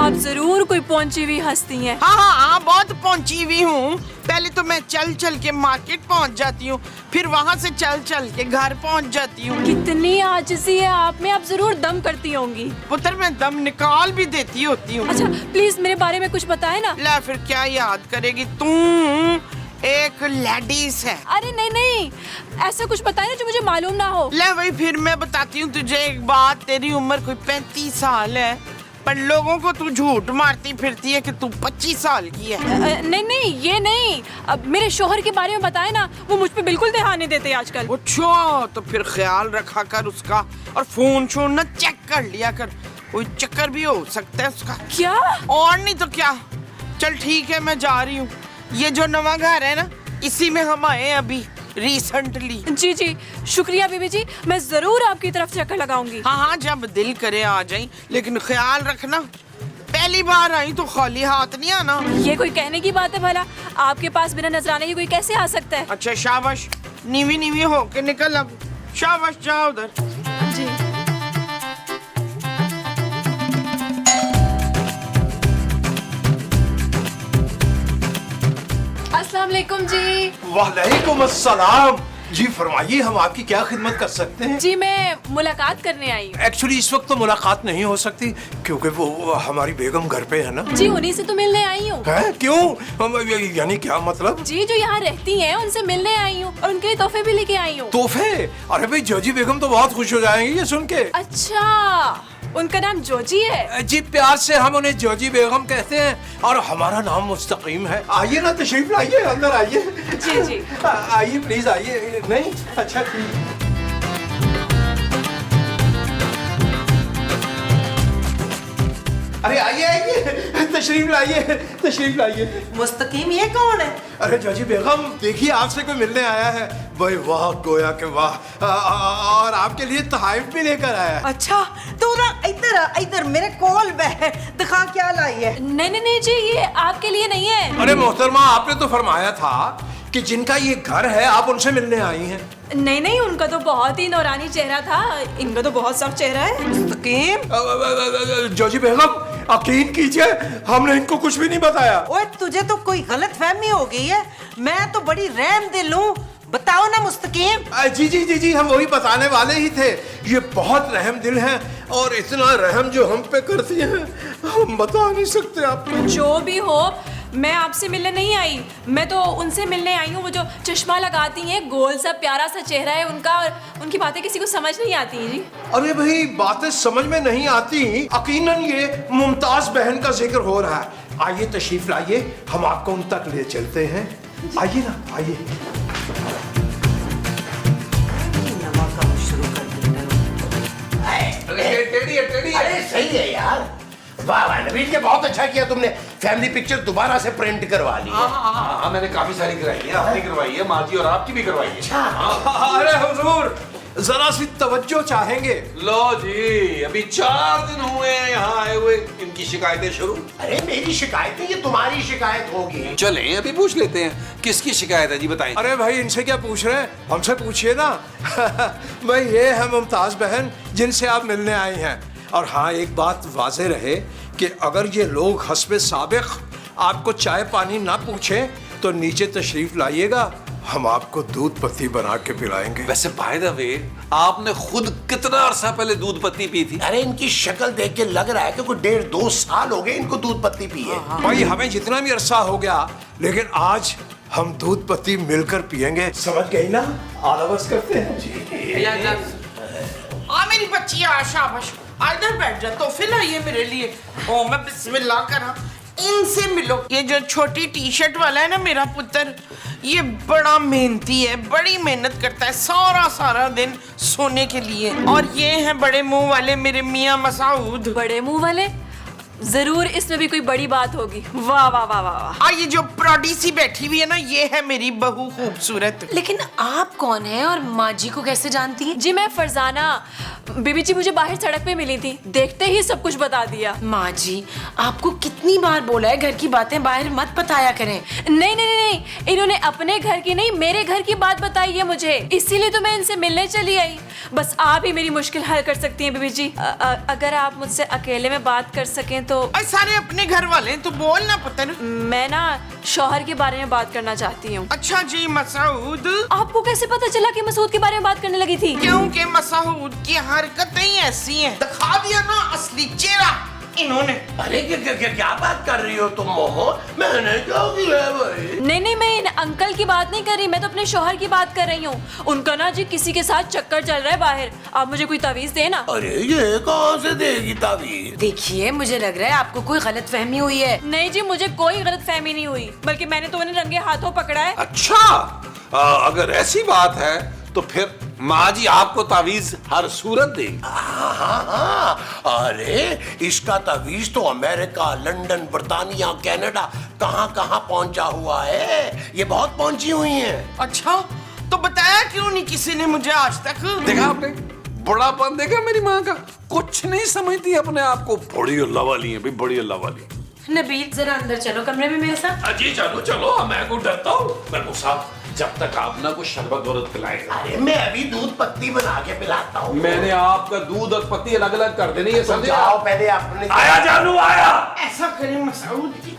आप जरूर कोई पहुंची हुई हस्ती हैं। हाँ, बहुत पहुंची हुई हूँ। पहले तो मैं चल चल के मार्केट पहुँच जाती हूँ, फिर वहाँ से चल चल के घर पहुँच जाती हूँ। कितनी आजिज़ी है आप में, आप जरूर दम करती होंगी। पुत्र मैं दम निकाल भी देती होती हूँ। अच्छा प्लीज मेरे बारे में कुछ बताए ना। ला फिर क्या याद करेगी तू, एक लेडीज है। अरे नहीं नहीं, ऐसा कुछ बताए ना जो मुझे मालूम ना हो। ले वही फिर मैं बताती हूँ तुझे एक बात। तेरी उम्र कोई 35 साल है, पर लोगों को तू झूठ मारती फिरती है कि तू 25 साल की है। नहीं नहीं ये नहीं, अब मेरे शोहर के बारे में बताए ना, वो मुझ पे बिल्कुल ध्यान नहीं देते आजकल। अच्छा तो फिर ख्याल रखा कर उसका, और फोन शोन ना चेक कर लिया कर, कोई चक्कर भी हो सकता है उसका। क्या? और नहीं तो क्या। चल ठीक है मैं जा रही हूँ। ये जो नवा घर है ना, इसी में हम आए अभी रिसेंटली। जी जी शुक्रिया बीबी जी, मैं जरूर आपकी तरफ चक्कर लगाऊंगी। हाँ, जब दिल करे आ जाई, लेकिन ख्याल रखना पहली बार आई तो खाली हाथ नहीं आना। ये कोई कहने की बात है भला? आपके पास बिना नजराने के कोई कैसे आ सकता है? अच्छा शाबाश, नीवी नीवी हो के निकल अब। शाबाश, जाओ उधर। जी अस्सलाम वालेकुम जी। वालेकुम अस्सलाम। जी फरमाइए, हम आपकी क्या खिदमत कर सकते हैं? जी मैं मुलाकात करने आई हूँ। एक्चुअली इस वक्त तो मुलाकात नहीं हो सकती, क्योंकि वो हमारी बेगम घर पे है ना। जी उन्हीं से तो मिलने आई हूँ। है? क्यों? यानी क्या मतलब? जी जो यहाँ रहती हैं उनसे मिलने आई हूँ, और उनके लिए तोहफे भी लेके आई हूँ। तोहफे? अरे भाई जोजी बेगम तो बहुत खुश हो जाएंगी ये सुन के। अच्छा उनका नाम जोजी है? जी प्यार से हम उन्हें जोजी बेगम कहते हैं, और हमारा नाम मुस्तकीम है। आइए ना, तशरीफ लाइए, अंदर आइए। जी जी आइए प्लीज आइए। नहीं अच्छा ठीक। अरे आइए आइए, तशरीफ लाइए, तशरीफ लाइए। मुस्तकीम ये कौन है? अरे जोजी बेगम देखिए, आपसे कोई मिलने आया है। भाई वाह, गोया के वाह। और आपके लिए तोहफे भी लेकर आया है। अच्छा तो ना इधर मेरे कोल बह दिखा क्या लाई है। नहीं नहीं नहीं जी, ये आपके लिए नहीं है। अरे मोहतरमा, आपने तो फरमाया था कि जिनका ये घर है आप उनसे मिलने आई हैं। नहीं नहीं, उनका तो बहुत ही नौरानी चेहरा था, इनका तो बहुत सख्त चेहरा है। मुस्तकीम जोजी बेगम यकीन कीजिए, हमने इनको कुछ भी नहीं बताया। ओए तुझे तो कोई गलत फहमी हो गई है, मैं तो बड़ी रहम दिल हूँ। बताओ ना मुस्तकीम। जी जी जी जी, हम वही बताने वाले ही थे। ये बहुत रहम दिल हैं, और इतना रहम जो हम पे करती हैं हम बता नहीं सकते आपको। जो भी हो, मैं आपसे मिलने नहीं आई, मैं तो उनसे मिलने आई हूँ। वो जो चश्मा लगाती हैं, गोल सा प्यारा सा चेहरा है उनका, और उनकी बातें किसी को समझ नहीं आती हैं जी। अरे भाई बातें समझ में नहीं आती, यकीनन ये मुमताज बहन का जिक्र हो रहा है। आइए तशरीफ लाइए, हम आपको उन तक ले चलते हैं। आइए ना, आइए। अरे सही है यार, वाह वाह नवीन, के बहुत अच्छा किया तुमने, फैमिली पिक्चर दोबारा से प्रिंट करवा ली है। हाँ, मैंने काफी सारी कराई है, आपने करवाई है, माँ जी और आपकी भी करवाई है। अरे हुजूर जरा सी तवज्जो चाहेंगे। लो जी, अभी 4 दिन हुए हैं यहाँ आए हुए, इनकी शिकायतें शुरू। अरे मेरी शिकायत नहीं, ये तुम्हारी शिकायत होगी। चलें अभी पूछ लेते हैं, किसकी शिकायत है जी बताएं। अरे भाई इनसे क्या पूछ रहे हैं, हमसे पूछिए ना। भाई ये है मुमताज बहन जिनसे आप मिलने आई हैं। और हाँ, एक बात वाज़ेह रहे कि अगर ये लोग हस्बे साबिक आपको चाय पानी ना पूछें तो नीचे तशरीफ लाइएगा, हम आपको दूध पत्ती बना के पिलाएंगे। वैसे बाय द वे, आपने खुद कितना अरसा पहले दूध पत्ती पी थी? अरे इनकी शक्ल देख के लग रहा है कि कोई 1.5-2 साल हो गए इनको दूध पत्ती पिए। भाई हमें जितना भी अरसा हो गया, लेकिन आज हम दूध पत्ती मिलकर पियेंगे। समझ गई ना? आलवस करते हैं जी। आ मेरी बच्ची, आ शाबाश, इधर बैठ जा। तोहफे लाइए मेरे लिए। ओ मैं बिस्मिल्लाह करा, इनसे मिलो। ये जो छोटी टी शर्ट वाला है ना मेरा पुत्र, ये बड़ा मेहनती है, बड़ी मेहनत करता है सारा दिन सोने के लिए। और ये हैं बड़े मुंह वाले मेरे मियाँ मसाऊद। बड़े मुंह वाले? जरूर इसमें भी कोई बड़ी बात होगी। वाह वाह वाह वाह वाह। ये जो प्रोडी सी बैठी हुई है ना, ये है मेरी बहू खूबसूरत। लेकिन आप कौन हैं और माँ जी को कैसे जानती हैं? जी मैं फरजाना, बीबी जी मुझे बाहर सड़क पे मिली थी, देखते ही सब कुछ बता दिया। माँ जी, आपको कितनी बार बोला है घर की बातें बाहर मत बताया करें। नहीं नहीं नहीं नहीं, इन्होंने अपने घर की नहीं मेरे घर की बात बताई है मुझे, इसीलिए तो मैं इनसे मिलने चली आई। बस आप ही मेरी मुश्किल हल कर सकती हैं बीबी जी। अगर आप मुझसे अकेले में बात कर सकें तो। सारे अपने घर वाले हैं, तो बोल ना पुत्र। मैं ना शौहर के बारे में बात करना चाहती हूँ। अच्छा जी मसूद, आपको कैसे पता चला कि मसूद के बारे में बात करने लगी थी? क्योंकि मसूद की हरकतें ही ऐसी हैं। दिखा दिया ना असली चेहरा इन्होंने। अरे क्या बात कर रही हो तुम मोमो? मैंने क्या किया है भाई? नहीं नहीं, मैं इन अंकल की बात नहीं कर रही, मैं तो अपने शौहर की बात कर रही हूँ। उनका ना जी किसी के साथ चक्कर चल रहा है बाहर, आप मुझे कोई तावीज देना। अरे ये कहाँ से देगी तावीज? देखिए, मुझे लग रहा है आपको कोई गलतफहमी हुई है। नहीं जी, मुझे कोई गलतफहमी नहीं हुई, बल्कि मैंने तो उन्हें रंगे हाथों पकड़ा है। अच्छा, अगर ऐसी बात है तो फिर माँ जी आपको तावीज हर सूरत देगी। हाँ, अरे इसका तावीज तो अमेरिका, लंदन, बर्तानिया, कनाडा कहाँ कहाँ पहुंचा हुआ है। ये बहुत पहुंची हुई हैं। अच्छा, तो बताया क्यों नहीं किसी ने मुझे आज तक? देखा आपने बड़ापन देखा मेरी माँ का, कुछ नहीं समझती अपने आप को। बड़ी अल्लाह वाली है भाई, बड़ी अल्लाह वाली। नबील, जरा अंदर चलो कमरे में मेरे साथ। अजी चलो चलो, मैं को डरता हूँ। मैं साहब जब तक आप ना कुछ शरबत वरबत पिलाएगा। अरे मैं अभी दूध पत्ती बना के पिलाता हूँ। मैंने आपका दूध और पत्ती अलग अलग कर देनी है, समझे? जाओ पहले अपने। आया जानू आया। ऐसा करें मसूद की।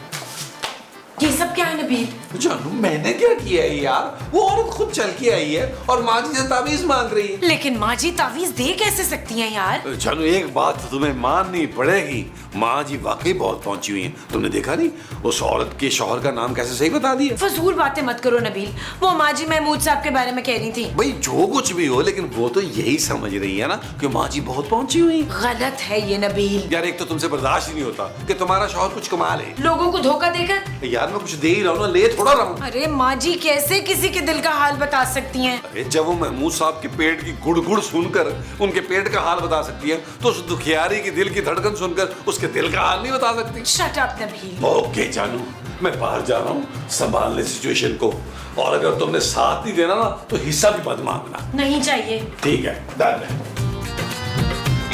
ये सब क्या है नबील? जानू मैंने क्या किया है यार? वो औरत खुद चल के आई है और माँ जी से तावीज मांग रही है। लेकिन माँ जी तावीज दे कैसे सकती हैं यार? जानू एक बात तो तुम्हें माननी पड़ेगी, माँ जी वाकई बहुत पहुंची हुई हैं। तुमने देखा नहीं उस औरत के शौहर का नाम कैसे सही बता दिया? फजूल बातें मत करो नबील, वो माँ जी महमूद साहब के बारे में कह रही थी। भाई जो कुछ भी हो, लेकिन वो तो यही समझ रही है ना कि माँ जी बहुत पहुंची हुई। गलत है ये नबील। यार एक तो तुमसे बर्दाश्त ही नहीं होता कि तुम्हारा शौहर कुछ कमाल है। लोगों को धोखा देकर। यार मैं कुछ दे ही रहा हूँ ना, ले थोड़ा रहा हूँ। अरे माँ जी कैसे किसी के दिल का हाल बता सकती हैं? अरे जब वो महमूद साहब के पेट की गुड़ सुनकर उनके पेट का हाल बता सकती है, तो उस दुखियारी की दिल की धड़कन सुनकर उसके दिल का हाल नहीं बता सकती। Shut up Nabeel. ओके जानू, मैं बाहर जा रहा हूँ, संभाल ले सिचुएशन को, और अगर तुमने साथ नहीं देना ना तो हिस्सा भी मत मांगना। नहीं चाहिए। ठीक है, डन है।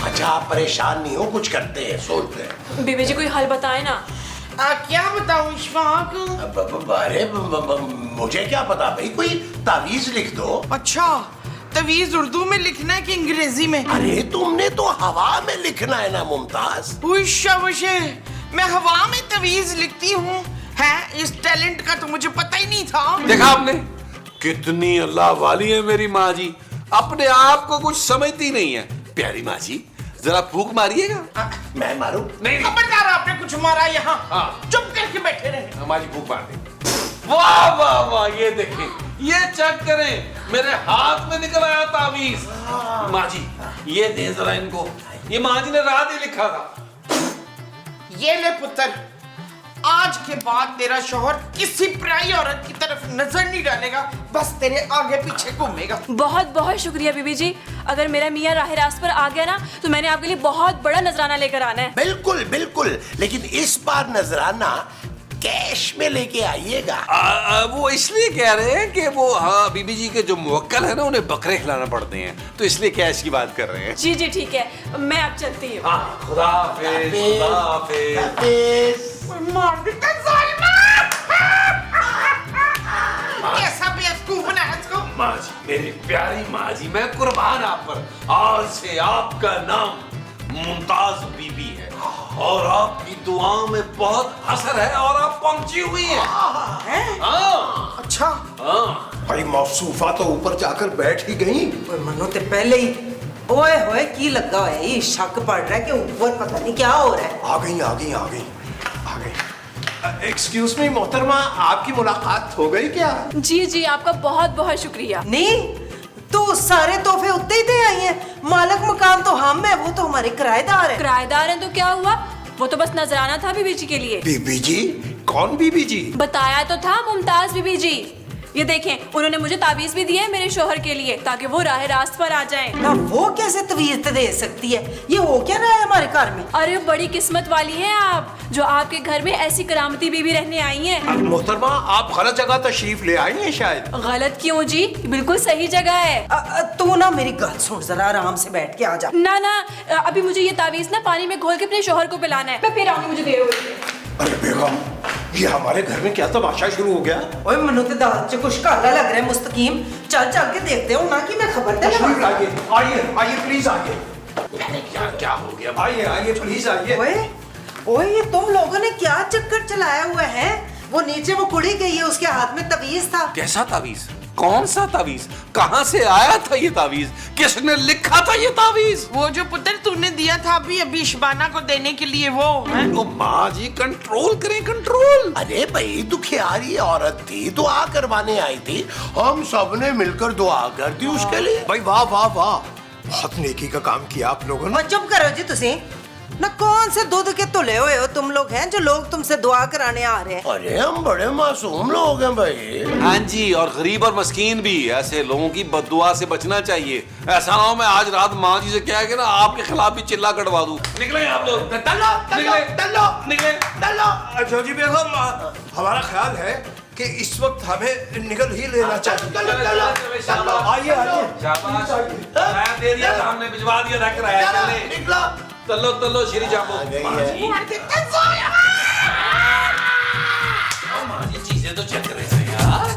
अच्छा आप परेशान नहीं हो, कुछ करते हैं, सोचते हैं। बीबी जी कोई हल बताए ना। क्या बताऊं इशफाक? अरे मुझे क्या पता भाई, कोई तावीज लिख दो। अच्छा, तवीज उर्दू में लिखना है कि अंग्रेजी में? अरे तुमने तो हवा में लिखना है ना मुमताज। उशे, मैं हवा में तवीज लिखती हूँ। है, इस टैलेंट का तो मुझे पता ही नहीं था। देखा आपने कितनी अल्लाह वाली है मेरी माँ जी, अपने आप को कुछ समझती नहीं है। प्यारी माँ जी जरा फूंक मारिएगा। मैं मारूं? नहीं खबरदार, आपने कुछ मारा यहाँ। हाँ। चुप करके बैठे रहे। हमारी फूंक मार दे। वाह वाह वाह, ये देखें, ये चेक करें, मेरे हाथ में निकल आया तावीज। माँ जी ये दे जरा इनको, ये माँ जी ने रात ही लिखा था। ये ले पुत्र, आज के बाद तेरा शौहर किसी पराई औरत की तरफ नजर नहीं डालेगा, बस तेरे आगे पीछे घूमेगा। बहुत बहुत शुक्रिया बीबी जी, अगर मेरा मियाँ राह रास्त पर आ गया ना तो मैंने आपके लिए बहुत बड़ा नजराना लेकर आना है। बिल्कुल बिल्कुल, लेकिन इस बार नजराना कैश में लेके आइएगा। वो इसलिए कह रहे हैं कि वो हाँ बीबी जी के जो मुवक्कल है ना उन्हें बकरे खिलाना पड़ते हैं, तो इसलिए कैश की बात कर रहे हैं। जी जी ठीक है, मैं अब चलती हूँ। हाँ, खुदा हाफिज, खुदा हाफिज। मार देता जालिमा। कैसा बेवकूफ बनाया इसको। माँ जी, मेरी प्यारी माँ जी, मैं कुर्बान आप पर। आज से आपका नाम मुमताज बीबी है और आपकी दुआओं में बहुत असर है और आप पहुंची हुई हैं। हाँ। अच्छा, हाँ। भाई मौसूफा तो ऊपर जाकर बैठ ही गई। मनो ते पहले ही ओए होए की लगा है, ये शक पड़ रहा है कि ऊपर पता नहीं क्या हो रहा है। आ गई। एक्सक्यूज मी मोहतरमा, आपकी मुलाकात हो गई क्या? जी जी आपका बहुत बहुत शुक्रिया। नहीं तो सारे तोहफे उतने ही दे आई हैं। मालिक मकान तो हम है, वो तो हमारे किराएदार है। किराएदार हैं तो क्या हुआ, वो तो बस नजराना था बीबी जी के लिए। बीबी जी? कौन बीबी जी? बताया तो था, मुमताज बीबी जी। ये देखें, उन्होंने मुझे ताबीज भी दिया है मेरे शोहर के लिए, ताकि वो राह रास्त पर आ जाएं। ना वो कैसे तवीज दे सकती है? ये हो क्या रहा है हमारे घर में? अरे बड़ी किस्मत वाली हैं आप, जो आपके घर में ऐसी करामती बीवी रहने आई हैं। मोहतरमा, आप गलत जगह तशरीफ ले आई हैं शायद। गलत क्यों जी, बिल्कुल सही जगह है। तू ना मेरी गल सुन, जरा आराम से बैठ के आ जा। ना ना, अभी मुझे ये ताबीज ना पानी में घोल के अपने शोहर को पिलाना है, मैं फिर आऊंगी, मुझे देर हो रही है। अरे बेगम, ये हमारे घर में क्या तमाशा शुरू हो गया? ओए मनु ते दाल च कुछ काला लग रहा है मुस्तकीम। चल चल के देखते हो ना कि मैं खबर दे तशरीफ लाइए, आइए आइए प्लीज आइए। क्या क्या हो गया? आइए आइए प्लीज आइए। ओए ओए, ये तुम लोगों ने क्या चक्कर चलाया हुआ है? वो नीचे वो कुड़ी गई है, उसके हाथ में तवीज था। कैसा तावीज? कौन सा तावीज? कहाँ से आया था ये तावीज? किसने लिखा था ये तावीज? वो जो पुत्र तूने दिया था अभी शबाना को देने के लिए, वो है। ओ माँ जी, कंट्रोल करें, कंट्रोल। अरे भाई, दुखियारी औरत थी, दुआ करवाने आई थी, हम सबने मिलकर दुआ कर दी उसके लिए। भाई वाह वाह वाह, बहुत नेकी का काम किया आप लोगों ने। चुप करो जी तुसी ना, कौन से दूध के तुले हुए हो तुम लोग हैं जो लोग तुमसे दुआ कराने आ रहे हैं? अरे हम बड़े मासूम लोग हैं भाई। हाँ जी, और गरीब और मस्कीन भी। ऐसे लोगों की बद्दुआ से बचना चाहिए। ऐसा ना हो मैं आज रात माँ जी से क्या है कि ना आपके खिलाफ भी चिल्ला कटवा दूं। निकले आप लोग, निकले। जोजी बेगम, हमारा ख्याल है कि इस वक्त हमें निकल ही लेना चाहिए। आइए आइए, शाबाश, मैं दे दिया था, हमने भिजवा दिया था किराया। चले तलो तलो श्री जाबो। माँ जी चीजें तो चेक कर रहे हैं यार।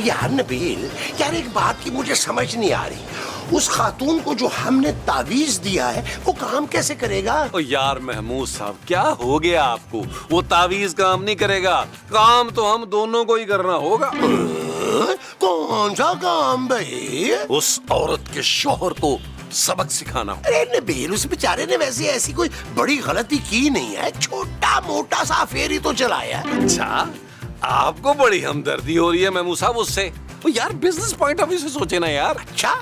यार नबील, यार एक बात की मुझे समझ नहीं आ रही, उस खातून को जो हमने तावीज दिया है वो काम कैसे करेगा? ओ यार महमूद साहब, क्या हो गया आपको? वो तावीज काम नहीं करेगा, काम तो हम दोनों को ही करना होगा। कौन सा काम भाई? उस औरत के शौहर को सबक सिखाना। अरे नबील, उस बेचारे ने वैसे ऐसी कोई बड़ी गलती की नहीं है, छोटा मोटा सा अफेयर ही तो चलाया है। अच्छा, आपको बड़ी हमदर्दी हो रही है महमूद साहब उससे? ओ यार, बिजनेस पॉइंट ऑफ व्यू से सोचे ना यार। अच्छा,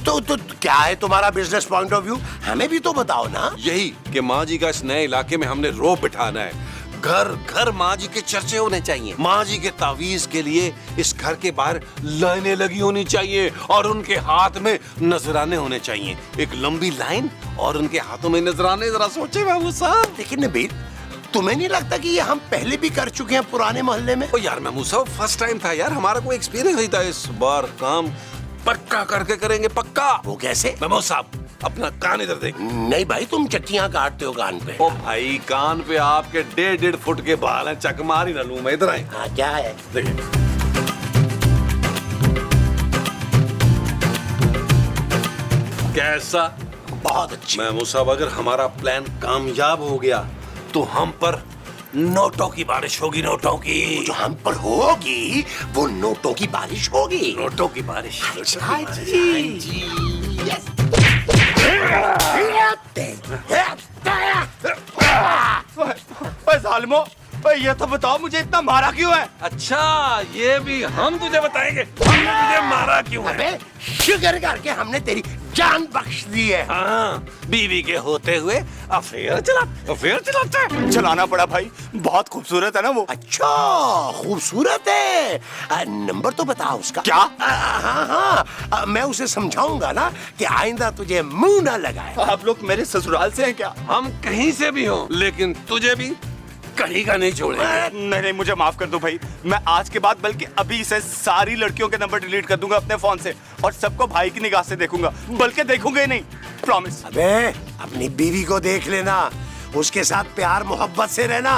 तो क्या है तुम्हारा बिजनेस पॉइंट ऑफ व्यू? हमें भी तो बताओ ना। यही कि माँ जी का इस नए इलाके में हमने रोब बिठाना है। घर घर माँ जी के चर्चे होने चाहिए। माँ जी के तावीज के लिए इस घर के बाहर लाइनें लगी होनी चाहिए और उनके हाथ में नजराने होने चाहिए। एक लंबी लाइन और उनके हाथों में नजराने। जरा सोचे महमूद साहब। लेकिन नबील, तुम्हें नहीं लगता कि ये हम पहले भी कर चुके हैं पुराने मोहल्ले में? ओ यार महमूद साहब, फर्स्ट टाइम था यार, हमारा कोई एक्सपीरियंस नहीं था। इस बार काम पक्का करके करेंगे, पक्का। वो कैसे? महमूद साहब, अपना कान इधर देख। नहीं भाई, तुम चक्कियां काटते हो कान पे। ओ भाई, कान पे आपके 1.5 फुट के बाल हैं, चक मारी ना लूं मैं। इधर आए। हाँ, क्या है? देखिए, कैसा? बहुत अच्छी। महमूद साहब, अगर हमारा प्लान कामयाब हो गया तो हम पर नोटों की बारिश होगी। नोटों की जो हम पर होगी वो नोटों की बारिश होगी। नोटों की बारिश। हाँ जी। यस। जालिमो, ये तो बताओ मुझे इतना मारा क्यों है? अच्छा, ये भी हम तुझे बताएंगे हमने तुझे मारा क्यों है। अबे, शुक्र करके हमने तेरी जान बख्श दी है। हाँ, बीवी के होते हुए अफेयर चलाते हैं। चलाना पड़ा भाई, बहुत खूबसूरत है ना वो। अच्छा, खूबसूरत है। नंबर तो बता उसका। क्या? हाँ, मैं उसे समझाऊंगा ना कि आइंदा तुझे मुंह ना लगाए। आप लोग मेरे ससुराल से हैं क्या? हम कहीं से भी हों, लेकिन तुझे भी कहीं का नहीं छोड़ेंगे। नहीं, मुझे माफ कर दो भाई। मैं आज के बाद बल्कि अभी से सारी लड़कियों के नंबर डिलीट कर दूंगा अपने फोन से और सबको भाई की निगाह से देखूंगा, बल्कि देखूंगा ही नहीं, प्रॉमिस। अबे, अपनी बीवी को देख लेना, उसके साथ प्यार मोहब्बत से रहना।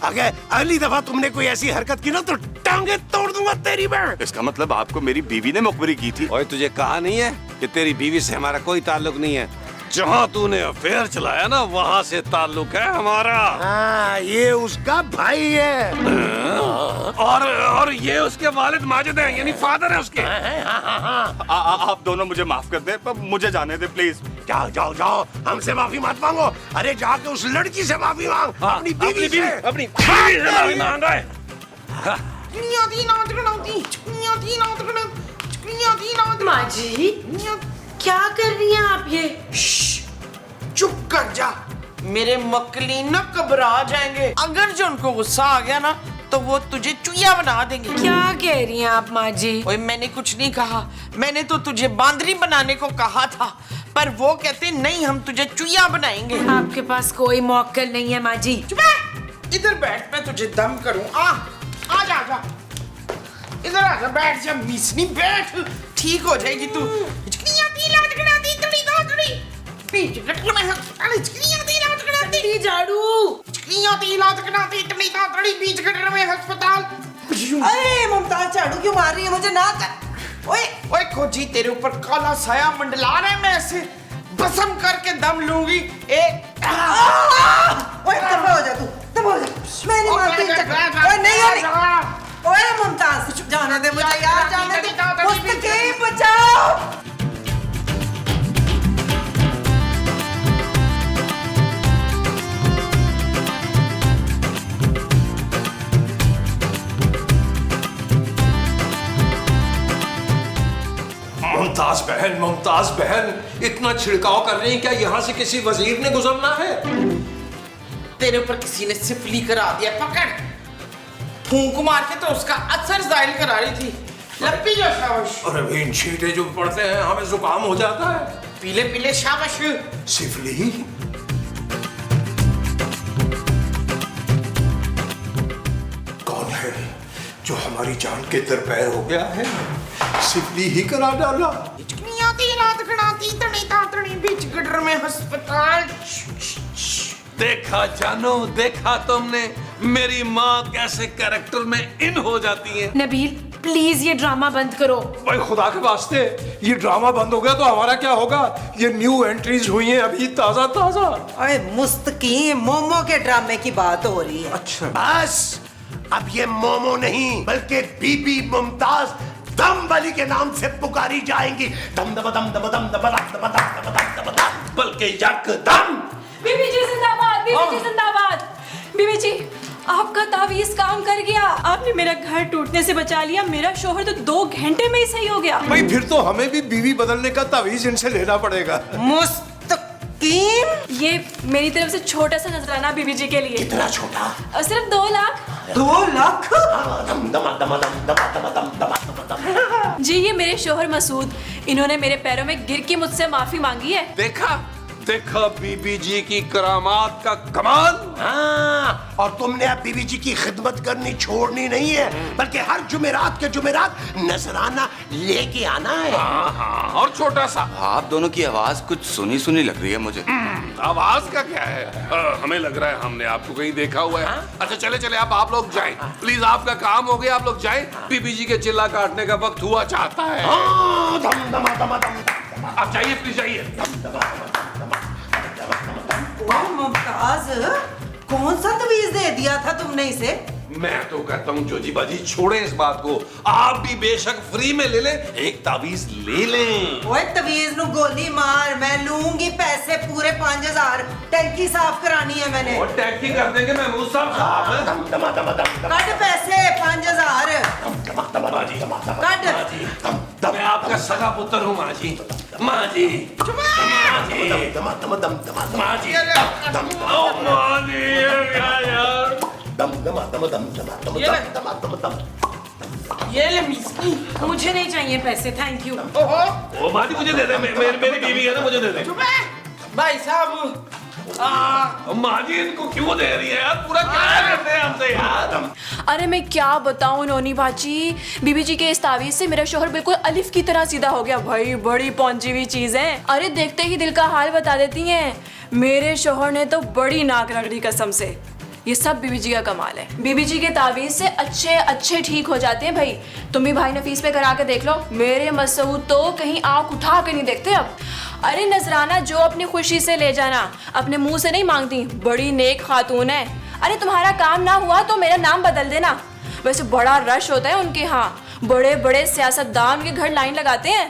अगर अगली दफा तुमने कोई ऐसी हरकत की ना तो टांगे तोड़ दूंगा तेरी मैं। इसका मतलब आपको मेरी बीवी ने मुखबरी की थी? और तुझे कहा नहीं है कि तेरी बीवी से हमारा कोई ताल्लुक नहीं है? जहाँ तूने अफेयर चलाया ना, वहाँ से ताल्लुक है हमारा। हाँ, ये उसका भाई है। और ये उसके वालिद माजिद हैं, यानी फादर है उसके। आप दोनों मुझे माफ कर दे, पर मुझे जाने दे प्लीज। जाओ जाओ जाओ, हमसे माफी मत मांगो। अरे जाके उस लड़की से माफी मांग। अपनी बीवी से माफी मांगा है। माँ जी, क्या कर रही हैं आप ये? चुप कर जा। मेरे मकलीन ना घबरा जाएंगे। अगर जो उनको गुस्सा आ गया ना तो वो तुझे चुया बना देंगे। क्या कह रही हैं आप माँ जी? ओए मैंने कुछ नहीं कहा, मैंने तो तुझे बांदरी बनाने को कहा था, पर वो कहते नहीं हम तुझे चुया बनाएंगे। आपके पास कोई मौकल नहीं है माँ जी। चुप है, इधर बैठ, मैं तुझे दम करूं। आ जा जा, इधर आ जा, बैठ जा मिसनी, बैठ, ठीक हो जाएगी तू। हिचकियां दी लाज गड़ाती तड़ी दादड़ी पीछ गटक में हिचकियां दी लाज गड़ाती झाड़ू हिचकियां दी लाज गड़ाती तड़ी दादड़ी पीछ गटक में अस्पताल। अरे मुमताज झाड़ू क्यों मार रही है मुझे? ना कर। ओए ओए खोजी, तेरे ऊपर काला साया मंडला रहा है, मैं ऐसे बसम करके दम लूंगी। ओए तब हो जा तू, तब हो जा। मैं नहीं मारती चक्कर। ओए नहीं हो नहीं। ओए मुमताज जाने दे मुझे यार, जाने दे। मुस्तकीम बचाओ। मुमताज बहन इतना छिड़काव कर रही हैं, क्या यहाँ से किसी वजीर ने गुजरना है? तेरे ऊपर किसी ने सिफली करा दिया, पकड़। फूंक मार के तो उसका असर जाहिर करा रही थी। लपी जो शाबाश। अरे भाई इन छींटे जो पड़ते हैं हमें जुकाम हो जाता है। पीले पीले शाबाश। सिफली कौन है जो हमारी जान के दरपैर हो गया है? सिफली ही करा डाला। हिचकियां दी रात गड़ाती तड़ी दादड़ी बीच गटर में अस्पताल। देखा जानो, देखा तुमने मेरी माँ कैसे कैरेक्टर में इन हो जाती है। नबील प्लीज ये ड्रामा बंद करो। भाई खुदा के वास्ते, ये ड्रामा बंद हो गया तो हमारा क्या होगा? ये न्यू एंट्रीज हुई हैं अभी ताजा ताजा। ओए मुस्तकीम, मोमो के ड्रामे की बात हो रही है। अच्छा बस अब ये मोमो नहीं बल्कि बीबी मुमताज दम वाली के नाम से पुकारी जाएंगी। दम दम दम दम दम दम दम दम दम दम दम, बल्कि यकदम। बीबी जी जिंदाबाद, बीबी जी जिंदाबाद। बीबी जी आपका तावीज काम कर गया, आपने मेरा घर टूटने से बचा लिया। मेरा शोहर तो 2 घंटे में ही सही हो गया। भाई फिर तो हमें भी बीवी बदलने का तावीज इनसे लेना पड़ेगा। मुस्तकीम, ये मेरी तरफ से छोटा सा नजराना बीबी जी के लिए। कितना छोटा? सिर्फ 2 लाख। 2 लाख? दम दम दम दम दम दम दम दम दम। जी ये मेरे शोहर मसूद, इन्होंने मेरे पैरों में गिर के मुझसे माफी मांगी है। देखा देखा बीबी जी की करामात का कमाल। हाँ, और तुमने अब बीबी जी की खिदमत करनी छोड़नी नहीं है, बल्कि हर जुमेरात के जुमेरात नजराना लेके आना है। हाँ हाँ, और छोटा सा। आप दोनों की आवाज कुछ सुनी सुनी लग रही है मुझे। आवाज का क्या है? हमें लग रहा है हमने आपको कहीं देखा हुआ है। अच्छा चले चले आप लोग जाएं, प्लीज, आपका काम हो गया, आप लोग जाएं। बीबी जी के चिल्ला काटने का वक्त हुआ चाहता है। हाँ, दम दम दम दम। आप जाइए प्लीज, जाइए। मुमताज, कौन सा तवीज दे दिया था तुमने इसे? मैं तो कहता हूँ जोजी बाजी छोड़े इस बात को, आप भी बेशक फ्री में ले लें, एक तावीज ले लें। ओए तवीज नु गोली मार, मैं लूंगी पैसे पूरे 5000। टैंकी साफ करानी है मैंने। और टैक्सी कर देंगे महमूद साहब। दम दम दम दम। कट पैसे 5000 कट। मैं आपका सगा पुत्र हूँ माँ जी। माँ जी, माँ जी, दम दम दम दम। माँ जी, ओ माँ जी, यार। दम दम दम दम दम दम दम दम। ये ले मिस्की। मुझे नहीं चाहिए पैसे, थैंक यू। ओ माँ जी मुझे दे दे, मेरी बीवी है ना, मुझे दे दे। चुप है भाई साहब। माँ जी इनको क्यों दे रही है यार? पूरा क्या करते हैं हमसे यार? अरे मैं क्या बताऊं नोनी बाजी, बीबी जी के इस तावीज से मेरा शोहर बिल्कुल अलिफ की तरह सीधा हो गया। भाई बड़ी पहुंची हुई चीज है। अरे देखते ही दिल का हाल बता देती हैं। मेरे शोहर ने तो बड़ी नाक रगड़ी कसम से। ये सब बीबी जी का कमाल है। बीबी जी के तावीज से अच्छे अच्छे ठीक हो जाते हैं भाई। तुम भी भाई नफीस पे करा के देख लो। मेरे मसूद तो कहीं आंख उठा के नहीं देखते अब। अरे नजराना जो अपनी खुशी से ले जाना, अपने मुंह से नहीं मांगती। बड़ी नेक खातून है। अरे तुम्हारा काम ना हुआ तो मेरा नाम बदल देना। वैसे बड़ा रश होता है उनके यहाँ, बड़े बड़े सियासतदान के घर लाइन लगाते हैं।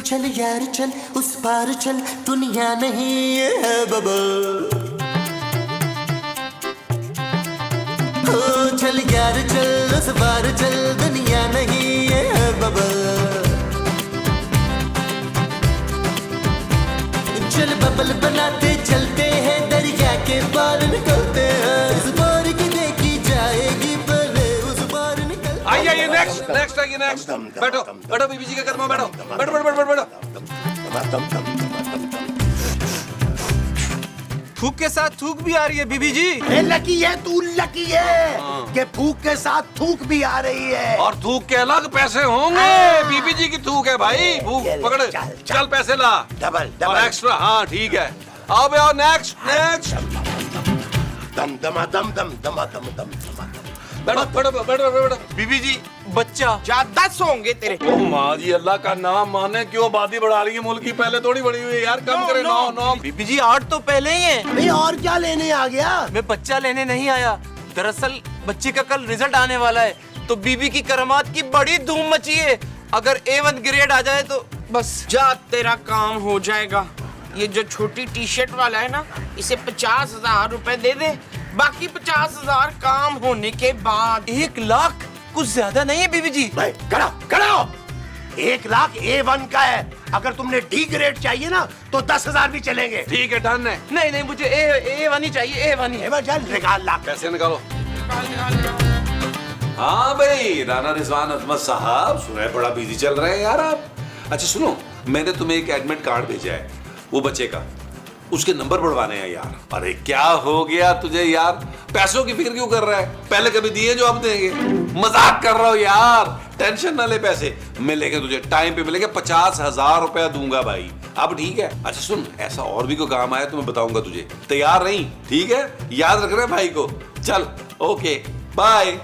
चल यार चल उस पार चल, दुनिया नहीं है बबल। चल यार चल उस पार चल, दुनिया नहीं है बबल। चल बबल बनाते चलते के बार निकलते हैं, इस बार की देखी जाएगी पहले उस बार निकल। आइए नेक्स्ट आइए नेक्स्ट। बैठो बैठो बीबी जी के कदम में बैठो, बैठो बैठो बैठो बैठो। थूक के साथ थूक भी आ रही है बीबी जी। लकी है तू, लकी है कि फूक के साथ थूक भी आ रही है। और थूक के अलग पैसे होंगे। बीबी जी की थूक है भाई। भूख पकड़, चल पैसे ला। डबल और एक्स्ट्रा। हाँ ठीक है, आओ बे आओ। नेक्स्ट दम दमा दम दम दमा दम दम दमा। बैठो बैठो बैठो बैठो। बीबी जी बच्चा। जा 10 होंगे तेरे। ओ माँ जी, अल्लाह का नाम माने क्यों आबादी बढ़ा रही है मुल्क की? पहले थोड़ी बढ़ी हुई है यार, कम करे। 9 बीबी जी 8 तो पहले ही है। नहीं और क्या लेने आ गया? मैं बच्चा लेने नहीं आया, दरअसल बच्चे का कल रिजल्ट आने वाला है, तो बीबी की करामात की बड़ी धूम मची है। अगर A1 ग्रेड आ जाए तो बस। जा तेरा काम हो जाएगा। ये जो छोटी टी शर्ट वाला है ना, इसे 50,000 रुपए दे दे, बाकी 50,000 काम होने के बाद। 1 लाख कुछ ज्यादा नहीं है बीबी जी? भाई करो 1 लाख A1 का है। अगर तुमने D ग्रेड चाहिए ना तो 10,000 भी चलेंगे। ठीक है, डन है। नहीं मुझे A1 ही चाहिए, A1 ही। चल निकाल लाख। पैसे निकालो। हाँ भाई, राना रिजवान अजमत साहब, सुना बड़ा बिजी चल रहे हैं यार आप। अच्छा सुनो, मैंने तुम्हें एक एडमिट कार्ड भेजा है, वो बच्चे का, उसके नंबर बढ़वाने हैं यार। अरे क्या हो गया तुझे यार? पैसों की फिक्र क्यों कर रहा है? पहले कभी दिए जो अब देंगे? मजाक कर रहा हूँ यार, टेंशन ना ले। पैसे मिलेंगे तुझे, टाइम पे मिलेंगे। 50,000 रुपया दूंगा भाई। अब ठीक है? अच्छा सुन, ऐसा और भी कोई काम आया तो मैं बताऊंगा तुझे। तैयार नहीं? ठीक है, याद रख रहे भाई को। चल ओके बाय।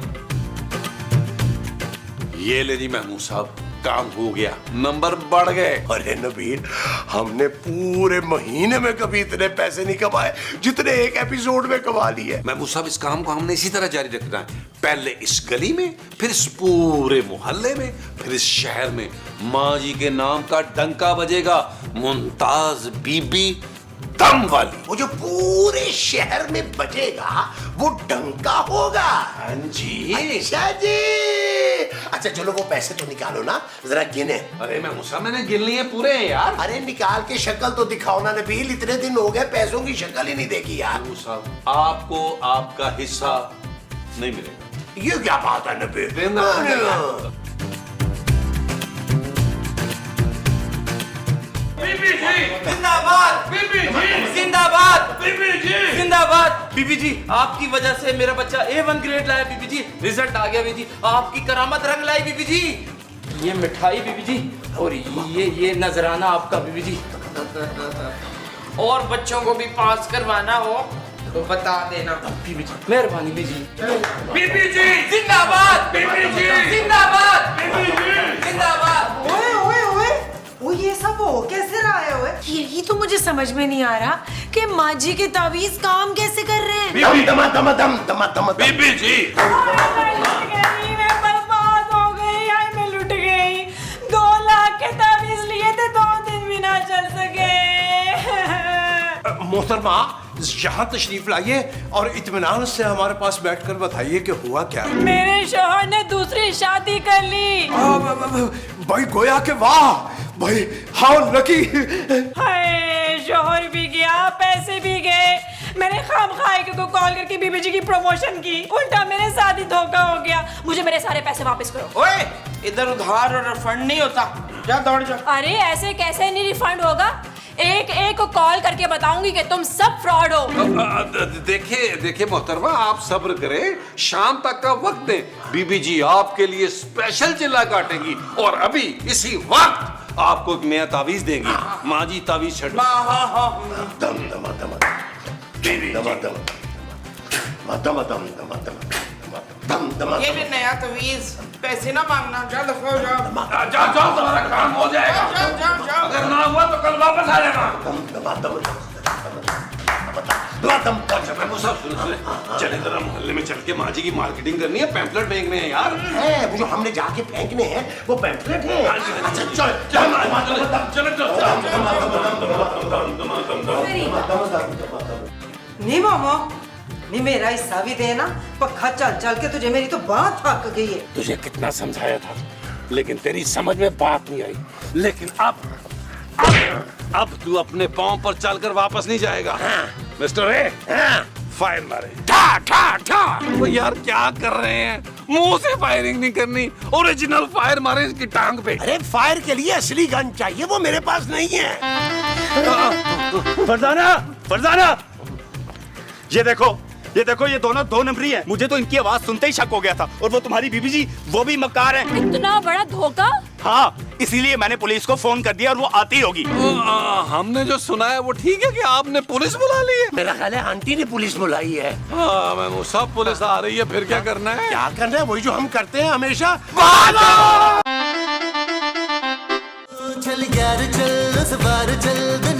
ये ले जी महमूद साहब, काम हो गया, नंबर बढ़ गए। अरे नबील, हमने पूरे महीने में कभी इतने पैसे नहीं कमाए जितने एक एपिसोड में कमा लिए। महमूद साहब, इस काम को हमने इसी तरह जारी रखना है। पहले इस गली में, फिर इस पूरे मोहल्ले में, फिर इस शहर में माँ जी के नाम का डंका बजेगा। मुमताज बीबी दम वाली। वो जो पूरे शहर में बजेगा वो डंका होगा। हाँ जी। अच्छा जी। अच्छा चलो वो पैसे तो निकालो ना, जरा गिने। अरे महमूद साहब, मैंने गिन लिए पूरे हैं यार। अरे निकाल के शक्ल तो दिखाओ ना नबील, इतने दिन हो गए पैसों की शक्ल ही नहीं देखी यार। महमूद साहब, आपको आपका हिस्सा नहीं मिलेगा। ये क्या बात है नबील? जिंदाबाद बीबी जी, जिंदाबाद बीबी जी, जिंदाबाद बीबी जी। आपकी वजह से मेरा बच्चा A1 ग्रेड लाया बीबी जी, रिजल्ट आ गया बीबी जी। आपकी करामत रंग लाई बीबी जी। ये मिठाई बीबी जी, और ये नजराना आपका बीबी जी। और बच्चों को भी पास करवाना हो तो बता देना। बीबी जी मेहरबानी बीबी जी। बीबी जी जिंदाबाद बीबी जी, जिंदाबाद बीबी जी, जिंदाबाद। ओए ओए ओए, वो ये सब हो कैसे रहा है? ओए यही तो मुझे समझ में नहीं आ रहा कि माँ जी के तावीज काम कैसे कर रहे हैं। बीबी जी मैं बर्बाद हो गई, आई मैं लुट गई। 2 लाख के तावीज लिए थे, 2 दिन भी ना चल सके। मोहतरमा, यहाँ तशरीफ लाइए और इत्मीनान से हमारे पास बैठकर बताइए कि हुआ क्या। मेरे शोहर ने दूसरी शादी कर ली। भाई गोया के वाह भाई, हाउ लकी। हाय, शोहर भी गया, पैसे भी गए। मैंने खामखाई को कॉल करके बीबी जी की प्रमोशन की, उल्टा मेरे साथ ही धोखा हो गया। मुझे मेरे सारे पैसे वापस करो। ओए, इधर उधार और रिफंड नहीं होता, जा दौड़ जा। अरे ऐसे कैसे नहीं रिफंड होगा? एक को कॉल करके बताऊंगी कि तुम सब फ्रॉड हो। देखिए मोहतरमा, आप सब्र करें, शाम तक का वक्त दें। बीबी जी आपके लिए स्पेशल चिल्ला काटेगी और अभी इसी वक्त आपको एक नया तावीज देंगी। माँ जी तावीज छड़। दम दम दम दम दम। ये भी नया तवीज, पैसे ना मांगना, जा दफा हो जाओ। जाओ, तुम्हारा काम हो जाएगा। जाओ। अगर ना हुआ तो कल वापस आ जाना। चले जरा मोहल्ले में चल के माँ जी की मार्केटिंग करनी है, पैम्पलेट फेंकने हैं यार। वो जो हमने जाके फेंकने हैं वो पैम्पलेट है। अच्छा नहीं मामा, नहीं मेरा हिस्सा भी देना। पक्का चल चल के तुझे मेरी तो बात थक गई है। तुझे कितना समझाया था, लेकिन तेरी समझ में बात नहीं आई। लेकिन अब तू अपने पांव पर चलकर वापस नहीं जाएगा। मिस्टर ए, फायर मारे, ठा ठा ठा। वो यार क्या कर रहे हैं, मुंह से फायरिंग नहीं करनी, ओरिजिनल फायर मारे इसकी टांग पे। अरे फायर के लिए असली गन चाहिए, वो मेरे पास नहीं है। फरजाना, फरजाना, ये देखो ये दोनों 2 नंबरी है। मुझे तो इनकी आवाज सुनते ही शक हो गया था। और वो तुम्हारी बीबी जी, वो भी मक्कार है। इतना बड़ा धोखा। हाँ, इसीलिए मैंने पुलिस को फोन कर दिया और वो आती होगी। हमने जो सुना है वो ठीक है कि आपने पुलिस बुला ली है? मेरा ख्याल है आंटी ने पुलिस बुलाई है। हाँ, मैं सब पुलिस आ रही है, फिर क्या करना है? क्या करना है, वही जो हम करते हैं हमेशा। चल यार चल, उस बार चल